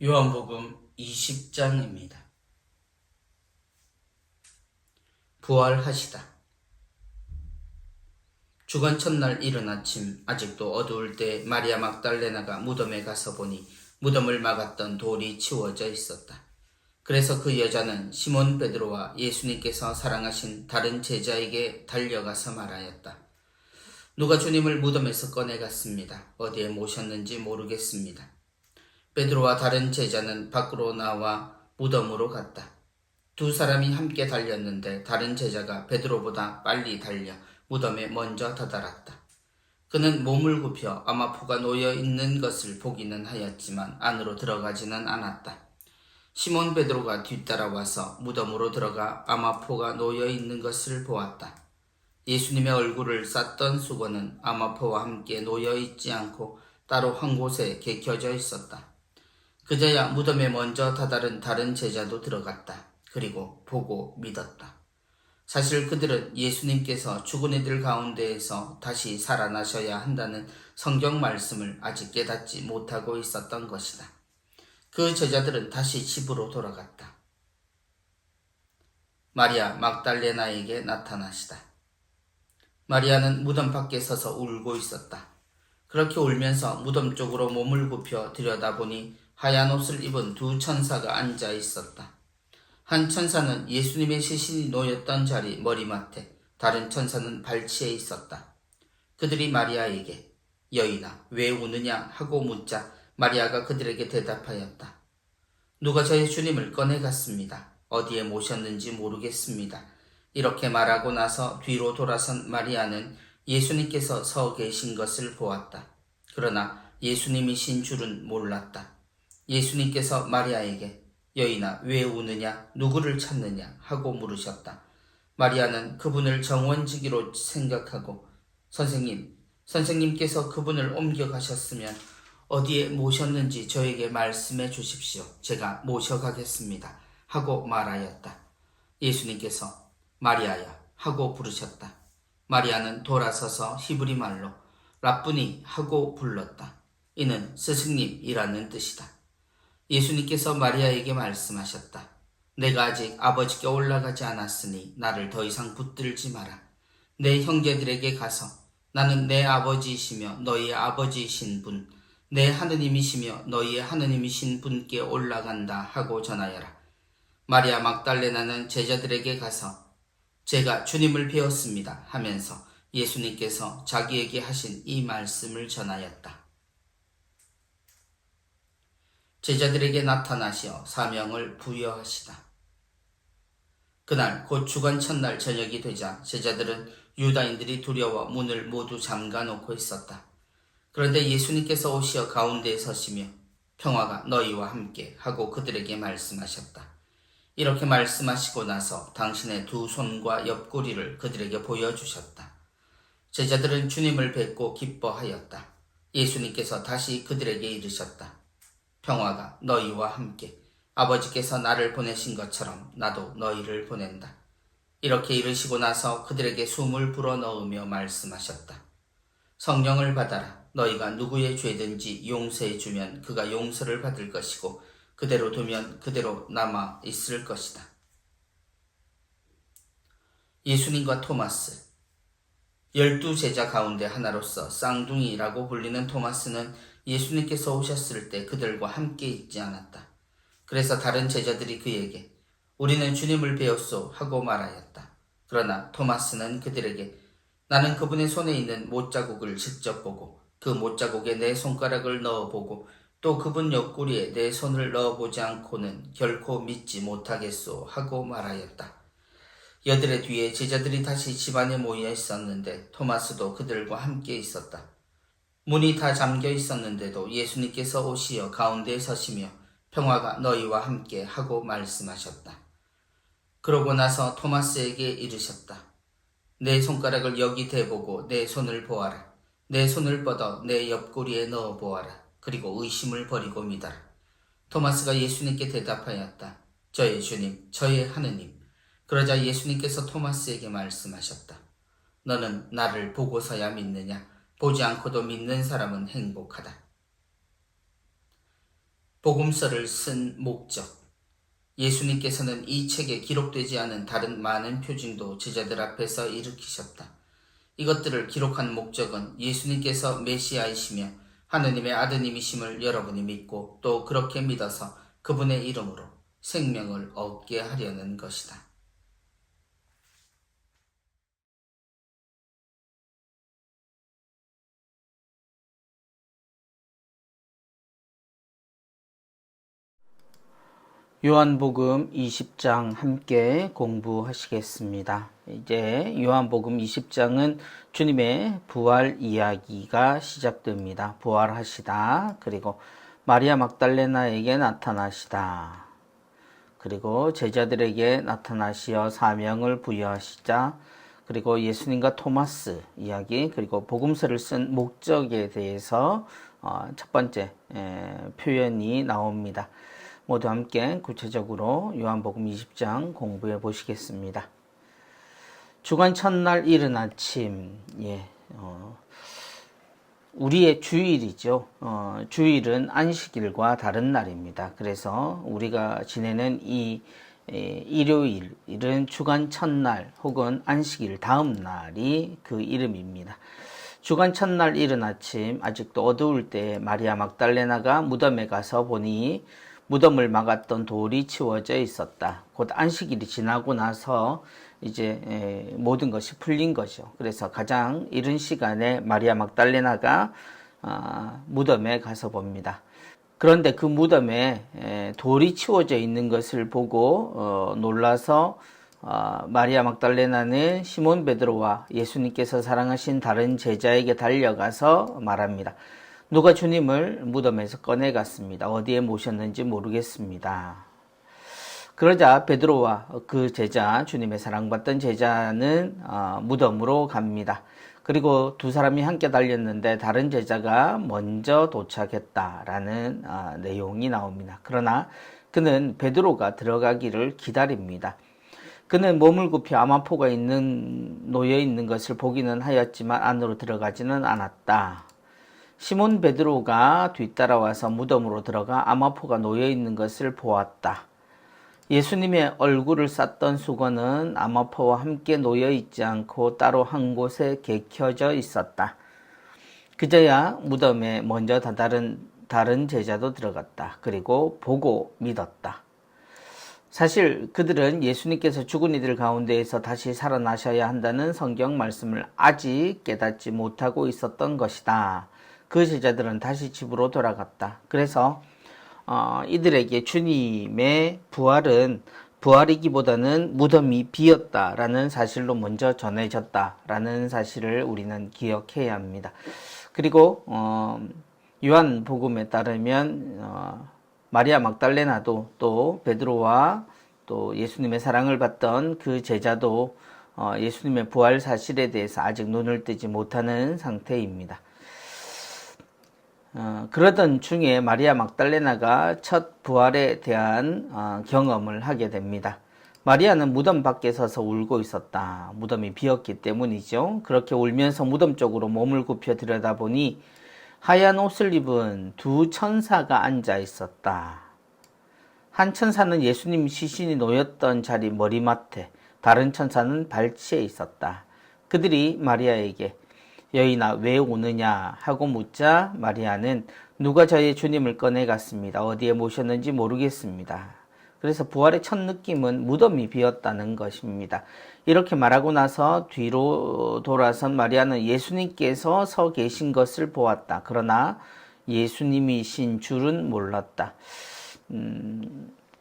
요한복음 20장입니다. 부활하시다. 주간 첫날 이른 아침, 아직도 어두울 때 마리아 막달레나가 무덤에 가서 보니 무덤을 막았던 돌이 치워져 있었다. 그래서 그 여자는 시몬 베드로와 예수님께서 사랑하신 다른 제자에게 달려가서 말하였다. 누가 주님을 무덤에서 꺼내갔습니다. 어디에 모셨는지 모르겠습니다. 베드로와 다른 제자는 밖으로 나와 무덤으로 갔다. 두 사람이 함께 달렸는데 다른 제자가 베드로보다 빨리 달려 무덤에 먼저 다다랐다. 그는 몸을 굽혀 아마포가 놓여 있는 것을 보기는 하였지만 안으로 들어가지는 않았다. 시몬 베드로가 뒤따라와서 무덤으로 들어가 아마포가 놓여 있는 것을 보았다. 예수님의 얼굴을 쌌던 수건은 아마포와 함께 놓여 있지 않고 따로 한 곳에 개켜져 있었다. 그제야 무덤에 먼저 다다른 다른 제자도 들어갔다. 그리고 보고 믿었다. 사실 그들은 예수님께서 죽은 이들 가운데에서 다시 살아나셔야 한다는 성경 말씀을 아직 깨닫지 못하고 있었던 것이다. 그 제자들은 다시 집으로 돌아갔다. 마리아 막달레나에게 나타나시다. 마리아는 무덤 밖에 서서 울고 있었다. 그렇게 울면서 무덤 쪽으로 몸을 굽혀 들여다보니 하얀 옷을 입은 두 천사가 앉아 있었다. 한 천사는 예수님의 시신이 놓였던 자리 머리맡에, 다른 천사는 발치에 있었다. 그들이 마리아에게 여인아 왜 우느냐 하고 묻자 마리아가 그들에게 대답하였다. 누가 저의 주님을 꺼내갔습니다. 어디에 모셨는지 모르겠습니다. 이렇게 말하고 나서 뒤로 돌아선 마리아는 예수님께서 서 계신 것을 보았다. 그러나 예수님이신 줄은 몰랐다. 예수님께서 마리아에게 여인아 왜 우느냐 누구를 찾느냐 하고 물으셨다. 마리아는 그분을 정원지기로 생각하고 선생님께서 그분을 옮겨가셨으면 어디에 모셨는지 저에게 말씀해 주십시오. 제가 모셔가겠습니다. 하고 말하였다. 예수님께서 마리아야 하고 부르셨다. 마리아는 돌아서서 히브리 말로 랍부니 하고 불렀다. 이는 스승님이라는 뜻이다. 예수님께서 마리아에게 말씀하셨다. 내가 아직 아버지께 올라가지 않았으니 나를 더 이상 붙들지 마라. 내 형제들에게 가서 나는 내 아버지이시며 너희의 아버지이신 분, 내 하느님이시며 너희의 하느님이신 분께 올라간다 하고 전하여라. 마리아 막달레나는 제자들에게 가서 제가 주님을 배웠습니다 하면서 예수님께서 자기에게 하신 이 말씀을 전하였다. 제자들에게 나타나시어 사명을 부여하시다. 그날 곧 주간 첫날 저녁이 되자 제자들은 유다인들이 두려워 문을 모두 잠가 놓고 있었다. 그런데 예수님께서 오시어 가운데에 서시며 평화가 너희와 함께 하고 그들에게 말씀하셨다. 이렇게 말씀하시고 나서 당신의 두 손과 옆구리를 그들에게 보여주셨다. 제자들은 주님을 뵙고 기뻐하였다. 예수님께서 다시 그들에게 이르셨다. 평화가 너희와 함께 아버지께서 나를 보내신 것처럼 나도 너희를 보낸다. 이렇게 이르시고 나서 그들에게 숨을 불어넣으며 말씀하셨다. 성령을 받아라. 너희가 누구의 죄든지 용서해 주면 그가 용서를 받을 것이고 그대로 두면 그대로 남아 있을 것이다. 예수님과 토마스 12 제자 가운데 하나로서 쌍둥이라고 불리는 토마스는 예수님께서 오셨을 때 그들과 함께 있지 않았다. 그래서 다른 제자들이 그에게 우리는 주님을 배웠소 하고 말하였다. 그러나 토마스는 그들에게 나는 그분의 손에 있는 못자국을 직접 보고 그 못자국에 내 손가락을 넣어보고 또 그분 옆구리에 내 손을 넣어보지 않고는 결코 믿지 못하겠소 하고 말하였다. 여들의 뒤에 제자들이 다시 집안에 모여 있었는데 토마스도 그들과 함께 있었다. 문이 다 잠겨 있었는데도 예수님께서 오시어 가운데에 서시며 평화가 너희와 함께 하고 말씀하셨다. 그러고 나서 토마스에게 이르셨다. 내 손가락을 여기 대보고 내 손을 보아라. 내 손을 뻗어 내 옆구리에 넣어 보아라. 그리고 의심을 버리고 믿어라. 토마스가 예수님께 대답하였다. 저의 주님, 저의 하느님. 그러자 예수님께서 토마스에게 말씀하셨다. 너는 나를 보고서야 믿느냐? 보지 않고도 믿는 사람은 행복하다. 복음서를 쓴 목적. 예수님께서는 이 책에 기록되지 않은 다른 많은 표징도 제자들 앞에서 일으키셨다. 이것들을 기록한 목적은 예수님께서 메시아이시며 하느님의 아드님이심을 여러분이 믿고 또 그렇게 믿어서 그분의 이름으로 생명을 얻게 하려는 것이다. 요한복음 20장 함께 공부하시겠습니다. 이제 요한복음 20장은 주님의 부활 이야기가 시작됩니다. 부활하시다. 그리고 마리아 막달레나에게 나타나시다. 그리고 제자들에게 나타나시어 사명을 부여하시자. 그리고 예수님과 토마스 이야기, 그리고 복음서를 쓴 목적에 대해서 첫 번째 표현이 나옵니다. 모두 함께 구체적으로 요한복음 20장 공부해 보시겠습니다. 주간 첫날 이른 아침, 우리의 주일이죠. 주일은 안식일과 다른 날입니다. 그래서 우리가 지내는 이 일요일은 주간 첫날 혹은 안식일 다음 날이 그 이름입니다. 주간 첫날 이른 아침, 아직도 어두울 때 마리아 막달레나가 무덤에 가서 보니 무덤을 막았던 돌이 치워져 있었다. 곧 안식일이 지나고 나서 이제 모든 것이 풀린 거죠. 그래서 가장 이른 시간에 마리아 막달레나가 무덤에 가서 봅니다. 그런데 그 무덤에 돌이 치워져 있는 것을 보고 놀라서 마리아 막달레나는 시몬 베드로와 예수님께서 사랑하신 다른 제자에게 달려가서 말합니다. 누가 주님을 무덤에서 꺼내갔습니다. 어디에 모셨는지 모르겠습니다. 그러자 베드로와 그 제자, 주님의 사랑받던 제자는 무덤으로 갑니다. 그리고 두 사람이 함께 달렸는데 다른 제자가 먼저 도착했다라는 내용이 나옵니다. 그러나 그는 베드로가 들어가기를 기다립니다. 그는 몸을 굽혀 암암포가 놓여 있는 것을 보기는 하였지만 안으로 들어가지는 않았다. 시몬 베드로가 뒤따라와서 무덤으로 들어가 암암포가 놓여 있는 것을 보았다. 예수님의 얼굴을 쌌던 수건은 암암포와 함께 놓여 있지 않고 따로 한 곳에 개켜져 있었다. 그제야 무덤에 먼저 다른 제자도 들어갔다. 그리고 보고 믿었다. 사실 그들은 예수님께서 죽은 이들 가운데에서 다시 살아나셔야 한다는 성경 말씀을 아직 깨닫지 못하고 있었던 것이다. 그 제자들은 다시 집으로 돌아갔다. 그래서 이들에게 주님의 부활이기보다는 무덤이 비었다라는 사실로 먼저 전해졌다라는 사실을 우리는 기억해야 합니다. 그리고 요한복음에 따르면 마리아 막달레나도 또 베드로와 또 예수님의 사랑을 받던 그 제자도 예수님의 부활 사실에 대해서 아직 눈을 뜨지 못하는 상태입니다. 그러던 중에 마리아 막달레나가 첫 부활에 대한 경험을 하게 됩니다. 마리아는 무덤 밖에 서서 울고 있었다. 무덤이 비었기 때문이죠. 그렇게 울면서 무덤 쪽으로 몸을 굽혀 들여다보니 하얀 옷을 입은 두 천사가 앉아 있었다. 한 천사는 예수님 시신이 놓였던 자리 머리맡에, 다른 천사는 발치에 있었다. 그들이 마리아에게 여인아 왜 오느냐 하고 묻자 마리아는 누가 저의 주님을 꺼내갔습니다. 어디에 모셨는지 모르겠습니다. 그래서 부활의 첫 느낌은 무덤이 비었다는 것입니다. 이렇게 말하고 나서 뒤로 돌아선 마리아는 예수님께서 서 계신 것을 보았다. 그러나 예수님이신 줄은 몰랐다.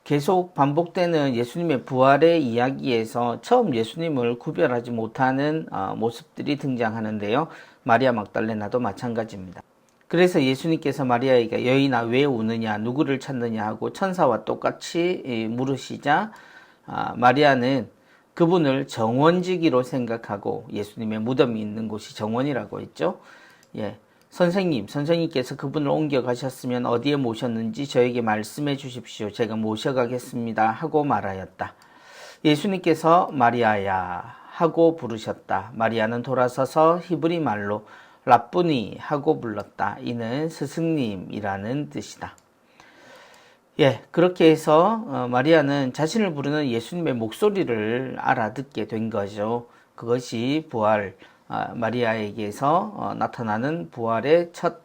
계속 반복되는 예수님의 부활의 이야기에서 처음 예수님을 구별하지 못하는 모습들이 등장하는데요. 마리아 막달레나도 마찬가지입니다. 그래서 예수님께서 마리아에게 여인아 왜 우느냐 누구를 찾느냐 하고 천사와 똑같이 물으시자 마리아는 그분을 정원지기로 생각하고 예수님의 무덤이 있는 곳이 정원이라고 했죠. 선생님께서 그분을 옮겨가셨으면 어디에 모셨는지 저에게 말씀해 주십시오. 제가 모셔가겠습니다. 하고 말하였다. 예수님께서 마리아야 하고 부르셨다. 마리아는 돌아서서 히브리 말로 라쁘니 하고 불렀다. 이는 스승님이라는 뜻이다. 예, 그렇게 해서 마리아는 자신을 부르는 예수님의 목소리를 알아듣게 된 거죠. 그것이 부활, 마리아에게서 나타나는 부활의 첫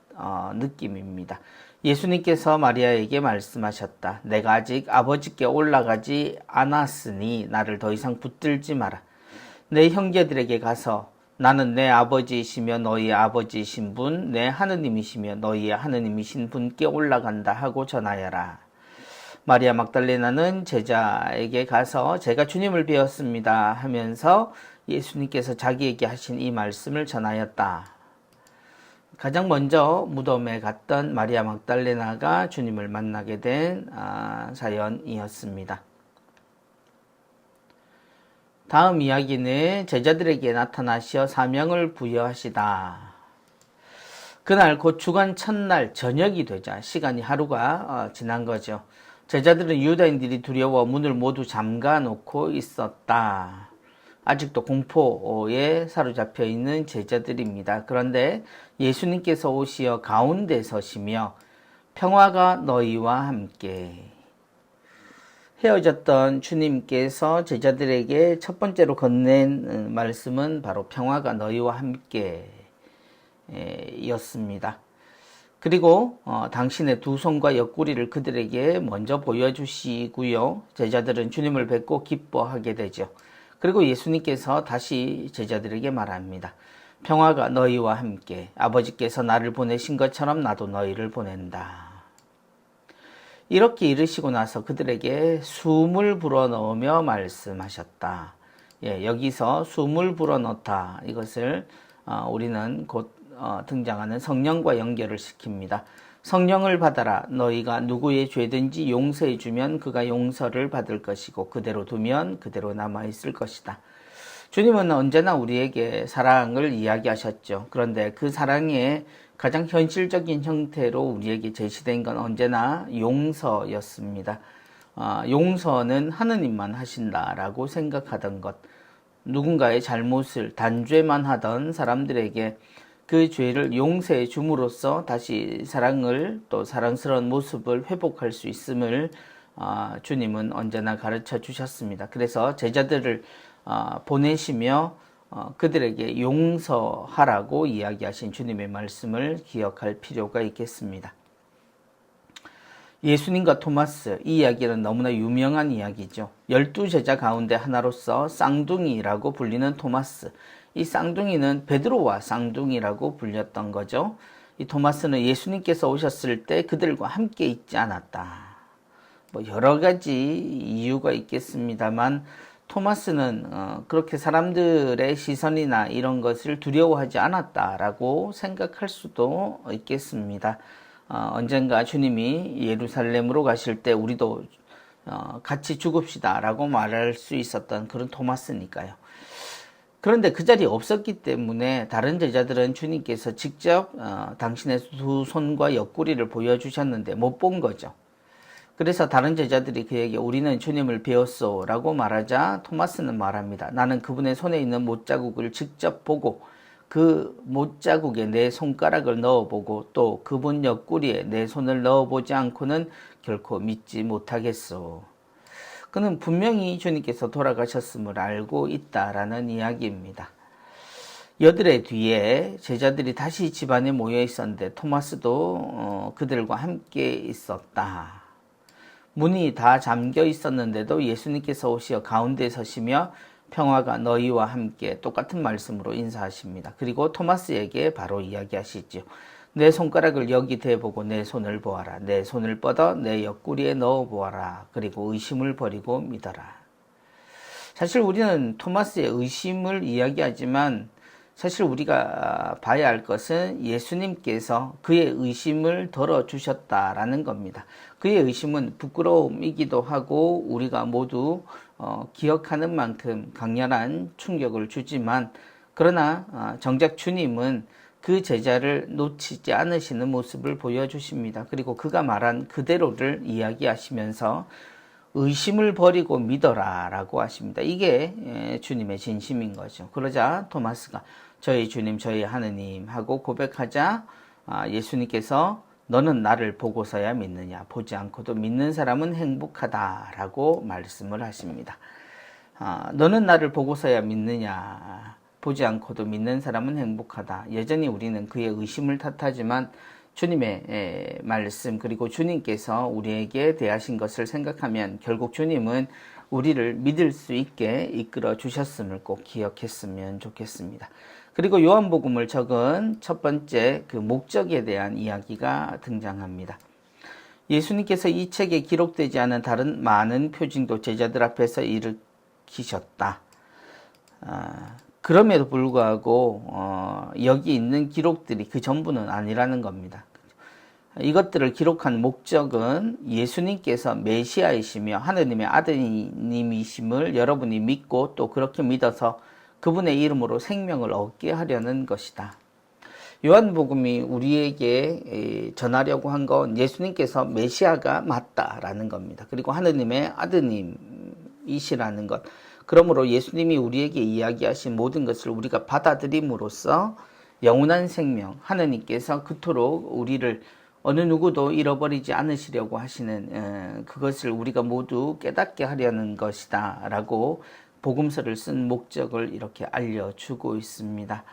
느낌입니다. 예수님께서 마리아에게 말씀하셨다. 내가 아직 아버지께 올라가지 않았으니 나를 더 이상 붙들지 마라. 내 형제들에게 가서 나는 내 아버지이시며 너희의 아버지이신 분, 내 하느님이시며 너희의 하느님이신 분께 올라간다 하고 전하여라. 마리아 막달레나는 제자에게 가서 제가 주님을 배웠습니다 하면서 예수님께서 자기에게 하신 이 말씀을 전하였다. 가장 먼저 무덤에 갔던 마리아 막달레나가 주님을 만나게 된 사연이었습니다. 다음 이야기는 제자들에게 나타나시어 사명을 부여하시다. 그날 곧 주간 첫날 저녁이 되자 시간이 하루가 지난 거죠. 제자들은 유다인들이 두려워 문을 모두 잠가 놓고 있었다. 아직도 공포에 사로잡혀 있는 제자들입니다. 그런데 예수님께서 오시어 가운데 서시며 평화가 너희와 함께. 헤어졌던 주님께서 제자들에게 첫 번째로 건넨 말씀은 바로 평화가 너희와 함께 였습니다. 그리고 당신의 두 손과 옆구리를 그들에게 먼저 보여주시고요. 제자들은 주님을 뵙고 기뻐하게 되죠. 그리고 예수님께서 다시 제자들에게 말합니다. 평화가 너희와 함께. 아버지께서 나를 보내신 것처럼 나도 너희를 보낸다. 이렇게 이르시고 나서 그들에게 숨을 불어넣으며 말씀하셨다. 예, 여기서 숨을 불어넣다. 이것을 우리는 곧 등장하는 성령과 연결을 시킵니다. 성령을 받아라. 너희가 누구의 죄든지 용서해 주면 그가 용서를 받을 것이고 그대로 두면 그대로 남아있을 것이다. 주님은 언제나 우리에게 사랑을 이야기하셨죠. 그런데 그 사랑의 가장 현실적인 형태로 우리에게 제시된 건 언제나 용서였습니다. 용서는 하느님만 하신다라고 생각하던 것, 누군가의 잘못을 단죄만 하던 사람들에게 그 죄를 용서해 줌으로써 다시 사랑을 또 사랑스러운 모습을 회복할 수 있음을 주님은 언제나 가르쳐 주셨습니다. 그래서 제자들을 보내시며 그들에게 용서하라고 이야기하신 주님의 말씀을 기억할 필요가 있겠습니다. 예수님과 토마스, 이 이야기는 너무나 유명한 이야기죠. 12제자 가운데 하나로서 쌍둥이라고 불리는 토마스. 이 쌍둥이는 베드로와 쌍둥이라고 불렸던 거죠. 이 토마스는 예수님께서 오셨을 때 그들과 함께 있지 않았다. 여러 가지 이유가 있겠습니다만 토마스는 그렇게 사람들의 시선이나 이런 것을 두려워하지 않았다라고 생각할 수도 있겠습니다. 언젠가 주님이 예루살렘으로 가실 때 우리도 같이 죽읍시다라고 말할 수 있었던 그런 토마스니까요. 그런데 그 자리에 없었기 때문에 다른 제자들은 주님께서 직접 당신의 두 손과 옆구리를 보여주셨는데 못 본 거죠. 그래서 다른 제자들이 그에게 우리는 주님을 배웠소 라고 말하자 토마스는 말합니다. 나는 그분의 손에 있는 못자국을 직접 보고 그 못자국에 내 손가락을 넣어보고 또 그분 옆구리에 내 손을 넣어보지 않고는 결코 믿지 못하겠소. 그는 분명히 주님께서 돌아가셨음을 알고 있다라는 이야기입니다. 여들의 뒤에 제자들이 다시 집안에 모여 있었는데 토마스도 그들과 함께 있었다. 문이 다 잠겨 있었는데도 예수님께서 오시어 가운데 서시며 평화가 너희와 함께 똑같은 말씀으로 인사하십니다. 그리고 토마스에게 바로 이야기하시죠. 내 손가락을 여기 대보고 내 손을 보아라. 내 손을 뻗어 내 옆구리에 넣어 보아라. 그리고 의심을 버리고 믿어라. 사실 우리는 토마스의 의심을 이야기하지만 사실 우리가 봐야 할 것은 예수님께서 그의 의심을 덜어주셨다라는 겁니다. 그의 의심은 부끄러움이기도 하고 우리가 모두 기억하는 만큼 강렬한 충격을 주지만 그러나 정작 주님은 그 제자를 놓치지 않으시는 모습을 보여주십니다. 그리고 그가 말한 그대로를 이야기하시면서 의심을 버리고 믿어라 라고 하십니다. 이게 주님의 진심인 거죠. 그러자 토마스가 저희 주님 저희 하느님 하고 고백하자 예수님께서 너는 나를 보고서야 믿느냐? 보지 않고도 믿는 사람은 행복하다라고 말씀을 하십니다. 너는 나를 보고서야 믿느냐? 보지 않고도 믿는 사람은 행복하다. 여전히 우리는 그의 의심을 탓하지만 주님의 말씀 그리고 주님께서 우리에게 대하신 것을 생각하면 결국 주님은 우리를 믿을 수 있게 이끌어 주셨음을 꼭 기억했으면 좋겠습니다. 그리고 요한복음을 적은 첫 번째 그 목적에 대한 이야기가 등장합니다. 예수님께서 이 책에 기록되지 않은 다른 많은 표징도 제자들 앞에서 일으키셨다. 그럼에도 불구하고 여기 있는 기록들이 그 전부는 아니라는 겁니다. 이것들을 기록한 목적은 예수님께서 메시아이시며 하느님의 아드님이심을 여러분이 믿고 또 그렇게 믿어서 그분의 이름으로 생명을 얻게 하려는 것이다. 요한복음이 우리에게 전하려고 한 건 예수님께서 메시아가 맞다라는 겁니다. 그리고 하느님의 아드님이시라는 것. 그러므로 예수님이 우리에게 이야기하신 모든 것을 우리가 받아들임으로써 영원한 생명, 하느님께서 그토록 우리를 어느 누구도 잃어버리지 않으시려고 하시는 그것을 우리가 모두 깨닫게 하려는 것이다 라고 복음서를 쓴 목적을 이렇게 알려주고 있습니다.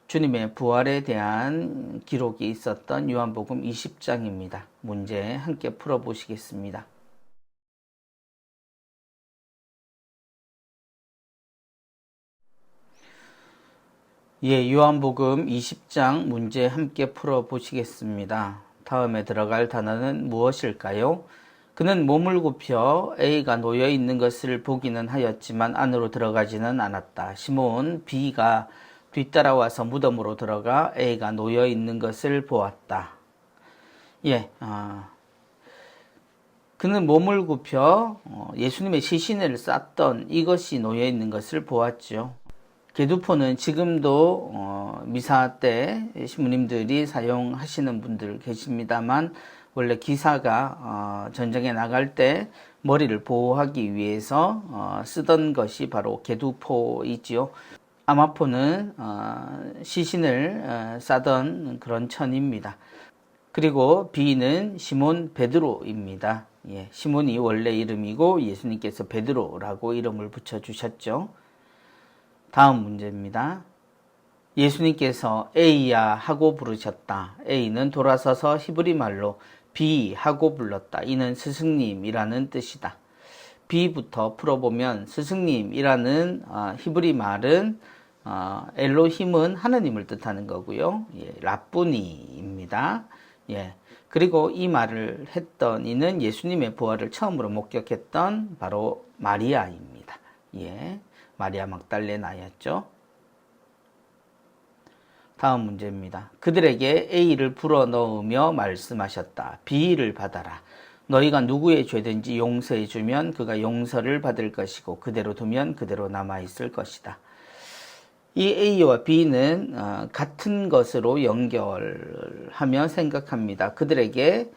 주님의 부활에 대한 기록이 있었던 요한복음 20장입니다. 문제 함께 풀어보시겠습니다. 요한복음 20장 문제 함께 풀어보시겠습니다. 다음에 들어갈 단어는 무엇일까요? 그는 몸을 굽혀 A가 놓여있는 것을 보기는 하였지만 안으로 들어가지는 않았다. 시몬 B가 뒤따라와서 무덤으로 들어가 A가 놓여있는 것을 보았다. 그는 몸을 굽혀 예수님의 시신을 쌌던 이것이 놓여있는 것을 보았죠. 개두포는 지금도 미사 때 신부님들이 사용하시는 분들 계십니다만 원래 기사가 전쟁에 나갈 때 머리를 보호하기 위해서 쓰던 것이 바로 개두포이지요. 아마포는 시신을 싸던 그런 천입니다. 그리고 B는 시몬 베드로입니다. 시몬이 원래 이름이고 예수님께서 베드로라고 이름을 붙여주셨죠. 다음 문제입니다. 예수님께서 A야 하고 부르셨다. A는 돌아서서 히브리 말로 B 하고 불렀다. 이는 스승님이라는 뜻이다. B부터 풀어보면 스승님이라는 히브리 말은 엘로힘은 하느님을 뜻하는 거고요. 라뿌니입니다. 그리고 이 말을 했던 이는 예수님의 부활을 처음으로 목격했던 바로 마리아입니다. 마리아 막달레나였죠. 다음 문제입니다. 그들에게 A를 불어넣으며 말씀하셨다. B를 받아라. 너희가 누구의 죄든지 용서해 주면 그가 용서를 받을 것이고 그대로 두면 그대로 남아있을 것이다. 이 A와 B는 같은 것으로 연결하며 생각합니다. 그들에게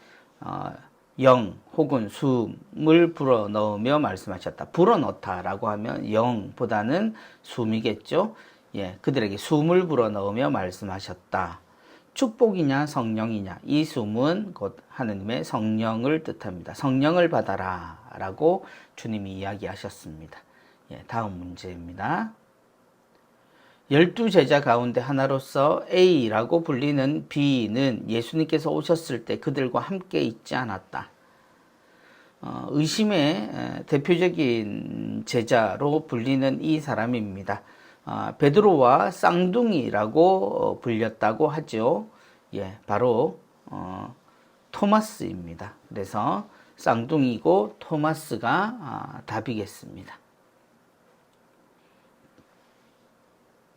영 혹은 숨을 불어넣으며 말씀하셨다. 불어넣다라고 하면 영보다는 숨이겠죠. 그들에게 숨을 불어넣으며 말씀하셨다. 축복이냐 성령이냐, 이 숨은 곧 하느님의 성령을 뜻합니다. 성령을 받아라 라고 주님이 이야기하셨습니다. 다음 문제입니다. 12제자 가운데 하나로서 A라고 불리는 B는 예수님께서 오셨을 때 그들과 함께 있지 않았다. 의심의 대표적인 제자로 불리는 이 사람입니다. 베드로와 쌍둥이라고 불렸다고 하죠. 바로 토마스입니다. 그래서 쌍둥이고 토마스가 답이겠습니다.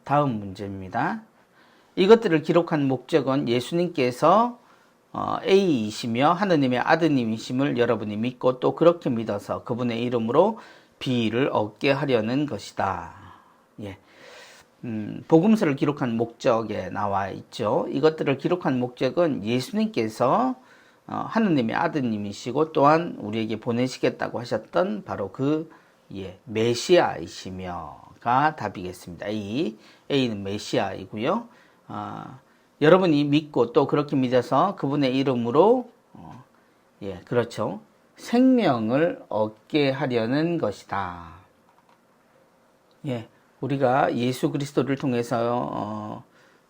다음 문제입니다. 이것들을 기록한 목적은 예수님께서 A이시며 하느님의 아드님이심을 여러분이 믿고 또 그렇게 믿어서 그분의 이름으로 B를 얻게 하려는 것이다. 복음서를 기록한 목적에 나와 있죠. 이것들을 기록한 목적은 예수님께서 하느님의 아드님이시고 또한 우리에게 보내시겠다고 하셨던 바로 그 메시아이시며가 답이겠습니다. A는 메시아이고요. 여러분이 믿고 또 그렇게 믿어서 그분의 이름으로 그렇죠. 생명을 얻게 하려는 것이다. 우리가 예수 그리스도를 통해서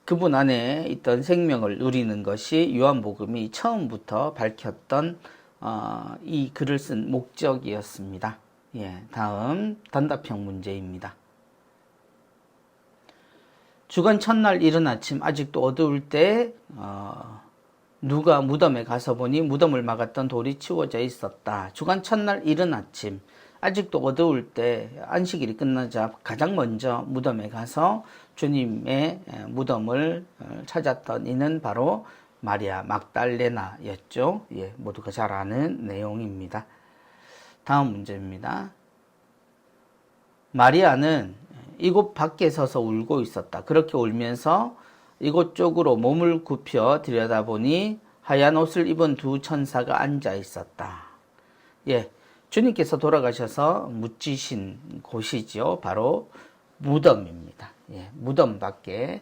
그분 안에 있던 생명을 누리는 것이 요한복음이 처음부터 밝혔던 이 글을 쓴 목적이었습니다. 다음 단답형 문제입니다. 주간 첫날 이른 아침 아직도 어두울 때 누가 무덤에 가서 보니 무덤을 막았던 돌이 치워져 있었다. 주간 첫날 이른 아침 아직도 어두울 때 안식일이 끝나자 가장 먼저 무덤에 가서 주님의 무덤을 찾았던 이는 바로 마리아 막달레나였죠. 모두가 잘 아는 내용입니다. 다음 문제입니다. 마리아는 이곳 밖에 서서 울고 있었다. 그렇게 울면서 이곳 쪽으로 몸을 굽혀 들여다보니 하얀 옷을 입은 두 천사가 앉아 있었다. 주님께서 돌아가셔서 묻히신 곳이지요. 바로 무덤입니다. 무덤 밖에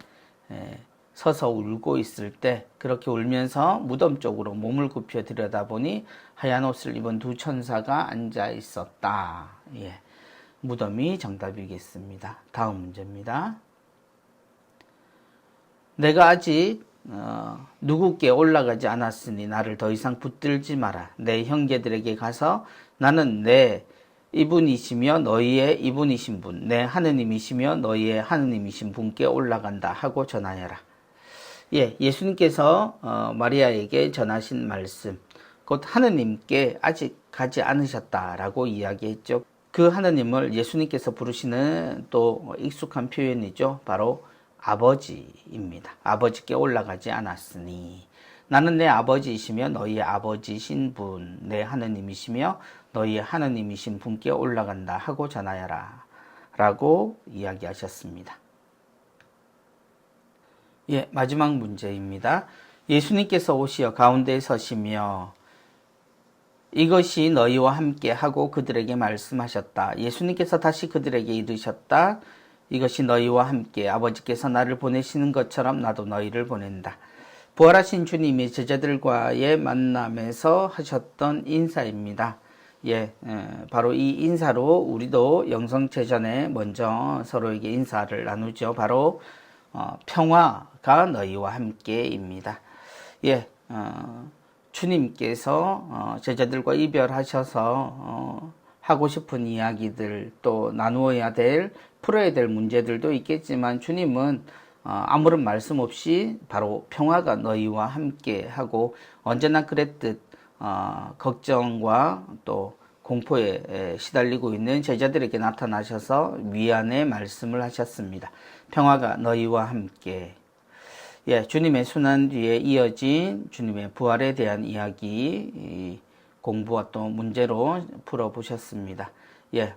서서 울고 있을 때 그렇게 울면서 무덤 쪽으로 몸을 굽혀 들여다보니 하얀 옷을 입은 두 천사가 앉아 있었다. 무덤이 정답이겠습니다. 다음 문제입니다. 내가 아직 누구께 올라가지 않았으니 나를 더 이상 붙들지 마라. 내 형제들에게 가서 나는 내 이분이시며 너희의 이분이신 분, 내 하느님이시며 너희의 하느님이신 분께 올라간다 하고 전하여라. 예수님께서 마리아에게 전하신 말씀, 곧 하느님께 아직 가지 않으셨다라고 이야기했죠. 그 하느님을 예수님께서 부르시는 또 익숙한 표현이죠. 바로 아버지입니다. 아버지께 올라가지 않았으니 나는 내 아버지이시며 너희의 아버지이신 분, 내 하느님이시며 너희의 하느님이신 분께 올라간다 하고 전하여라 라고 이야기하셨습니다. 마지막 문제입니다. 예수님께서 오시어 가운데에 서시며 이것이 너희와 함께 하고 그들에게 말씀하셨다. 예수님께서 다시 그들에게 이르셨다. 이것이 너희와 함께 아버지께서 나를 보내시는 것처럼 나도 너희를 보낸다. 부활하신 주님이 제자들과의 만남에서 하셨던 인사입니다. 바로 이 인사로 우리도 영성체전에 먼저 서로에게 인사를 나누죠. 바로 평화가 너희와 함께입니다. 주님께서 제자들과 이별하셔서 하고 싶은 이야기들 또 나누어야 될 풀어야 될 문제들도 있겠지만 주님은 아무런 말씀 없이 바로 평화가 너희와 함께 하고 언제나 그랬듯 걱정과 또 공포에 시달리고 있는 제자들에게 나타나셔서 위안의 말씀을 하셨습니다. 평화가 너희와 함께. 주님의 순환 뒤에 이어진 주님의 부활에 대한 이야기 공부와 또 문제로 풀어보셨습니다.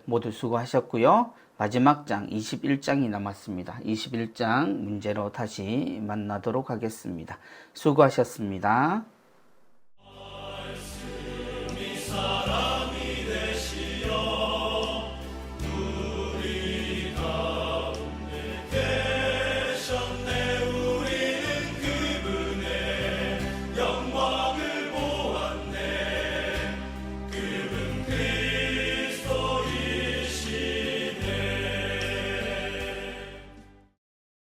모두 수고하셨고요. 마지막 장 21장이 남았습니다. 21장 문제로 다시 만나도록 하겠습니다. 수고하셨습니다.